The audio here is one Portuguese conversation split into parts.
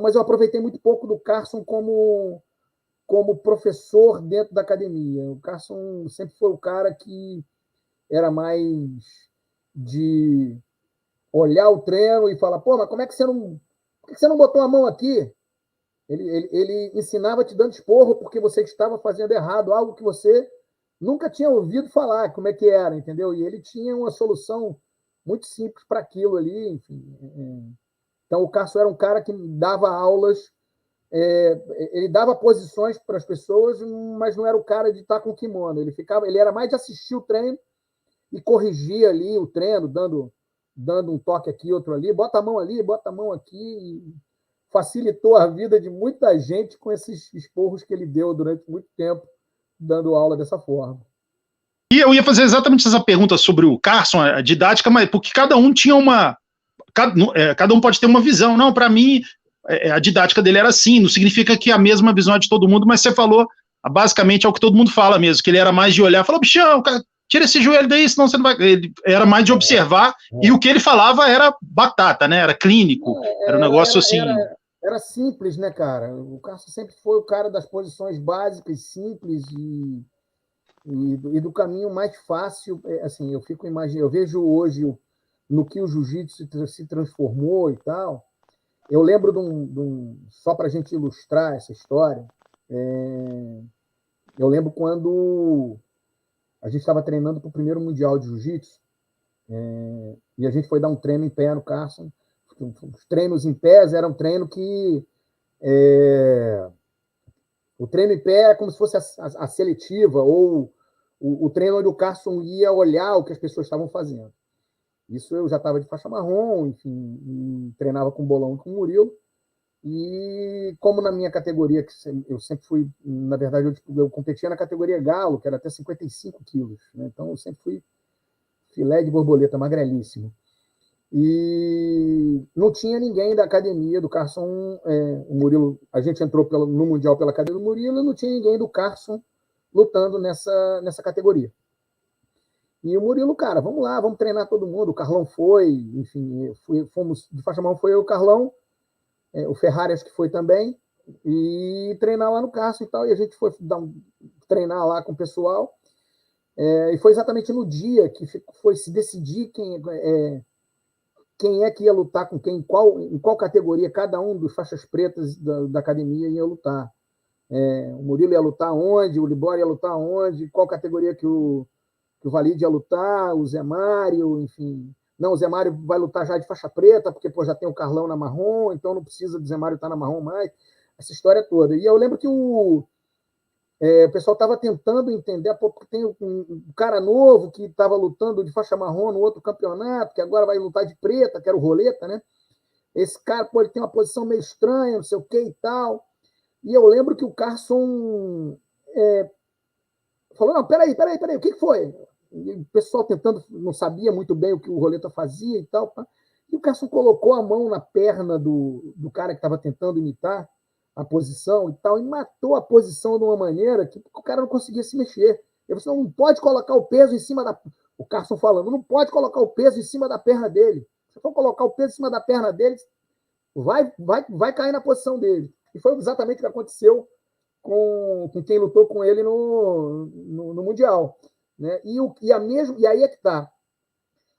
Então, mas eu aproveitei muito pouco do Carson como professor dentro da academia. O Carson sempre foi o cara que era mais de olhar o treino e falar, pô, mas como é que por que você não botou a mão aqui? Ele ensinava te dando esporro porque você estava fazendo errado, algo que você nunca tinha ouvido falar, como é que era, entendeu? E ele tinha uma solução muito simples para aquilo ali, enfim. Então, o Carson era um cara que dava aulas, ele dava posições para as pessoas, mas não era o cara de estar com kimono. Ele era mais de assistir o treino e corrigir ali o treino, dando um toque aqui, outro ali, bota a mão ali, bota a mão aqui. Facilitou a vida de muita gente com esses esporros que ele deu durante muito tempo, dando aula dessa forma. E eu ia fazer exatamente essa pergunta sobre o Carson, a didática, mas porque cada um tinha cada um pode ter uma visão. Não, para mim, a didática dele era assim, não significa que a mesma visão é de todo mundo, mas você falou, basicamente é o que todo mundo fala mesmo, que ele era mais de olhar, falou, bichão, cara, tira esse joelho daí, senão você não vai... Ele era mais de observar, e o que ele falava era batata, né? Era clínico, era um negócio assim... Era simples, né, cara? O Carson sempre foi o cara das posições básicas, simples e do caminho mais fácil. Assim, eu fico imaginando, eu vejo hoje no que o jiu-jitsu se transformou e tal. Eu lembro só para a gente ilustrar essa história, eu lembro quando a gente estava treinando para o primeiro Mundial de Jiu-Jitsu, e a gente foi dar um treino em pé no Carson. Os treinos em pé eram treino que... o treino em pé é como se fosse a seletiva, ou o treino onde o Carson ia olhar o que as pessoas estavam fazendo. Isso eu já estava de faixa marrom, enfim, treinava com o Bolão e com o Murilo. E como na minha categoria, que eu sempre fui, na verdade, eu competia na categoria galo, que era até 55 quilos, né? Então eu sempre fui filé de borboleta, magrelíssimo. E não tinha ninguém da academia do Carson. O Murilo, a gente entrou no Mundial pela academia do Murilo, e não tinha ninguém do Carson lutando nessa categoria. E o Murilo, cara, vamos lá, vamos treinar todo mundo. O Carlão foi, enfim, fomos de faixa marrom, foi eu, o Carlão, o Ferrari acho que foi também, e treinar lá no Carson e tal. E a gente foi treinar lá com o pessoal. E foi exatamente no dia que foi se decidir quem é que ia lutar com quem, em qual categoria cada um dos faixas pretas da academia ia lutar. O Murilo ia lutar onde, o Libório ia lutar onde, qual categoria que o Valide ia lutar, o Zé Mário, enfim. Não, o Zé Mário vai lutar já de faixa preta, porque já tem o Carlão na marrom, então não precisa do Zé Mário estar na marrom mais. Essa história toda. E eu lembro que o pessoal estava tentando entender, porque tem um cara novo que estava lutando de faixa marrom no outro campeonato, que agora vai lutar de preta, que era o Roleta, né? Esse cara, pô, ele tem uma posição meio estranha, não sei o que e tal. E eu lembro que o Carson falou, não, peraí, o que foi? E o pessoal tentando, não sabia muito bem o que o Roleta fazia e tal. E o Carson colocou a mão na perna do cara que estava tentando imitar a posição e tal, e matou a posição de uma maneira que o cara não conseguia se mexer. Ele falou, não pode colocar o peso em cima da... O Carson falando, não pode colocar o peso em cima da perna dele. Se for colocar o peso em cima da perna dele, vai cair na posição dele. E foi exatamente o que aconteceu com quem lutou com ele no Mundial. Né? E aí é que está.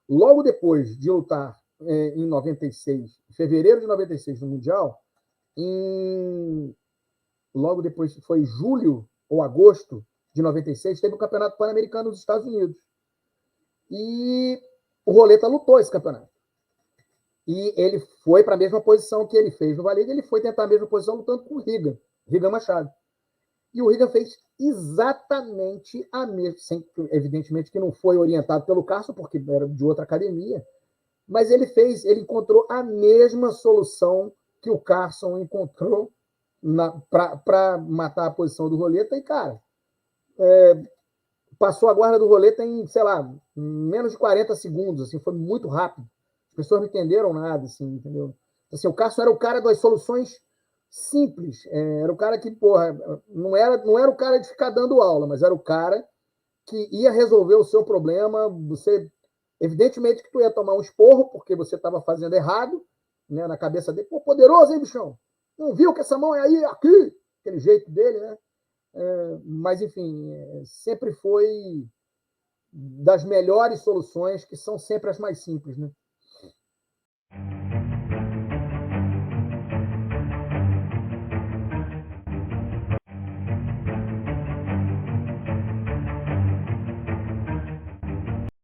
Logo depois de lutar em 96, em fevereiro de 96 no Mundial, logo depois, foi julho ou agosto de 96, teve o Campeonato Pan-Americano nos Estados Unidos. E o Roleta lutou esse campeonato. E ele foi para a mesma posição que ele fez no Valide, ele foi tentar a mesma posição lutando com o Rigan Machado. E o Rigan fez exatamente a mesma, evidentemente que não foi orientado pelo Carson, porque era de outra academia, mas ele encontrou a mesma solução que o Carson encontrou para matar a posição do Roleta. E, cara, passou a guarda do Roleta em, sei lá, menos de 40 segundos, assim, foi muito rápido. As pessoas não entenderam nada, assim, entendeu? Assim, o Carson era o cara das soluções simples, era o cara que, porra, não era o cara de ficar dando aula, mas era o cara que ia resolver o seu problema. Evidentemente que tu ia tomar um esporro, porque você estava fazendo errado, né, na cabeça dele. Pô, poderoso, hein, bichão? não viu que essa mão é aí, aqui, aquele jeito dele, né? Mas, enfim, sempre foi das melhores soluções, que são sempre as mais simples, né?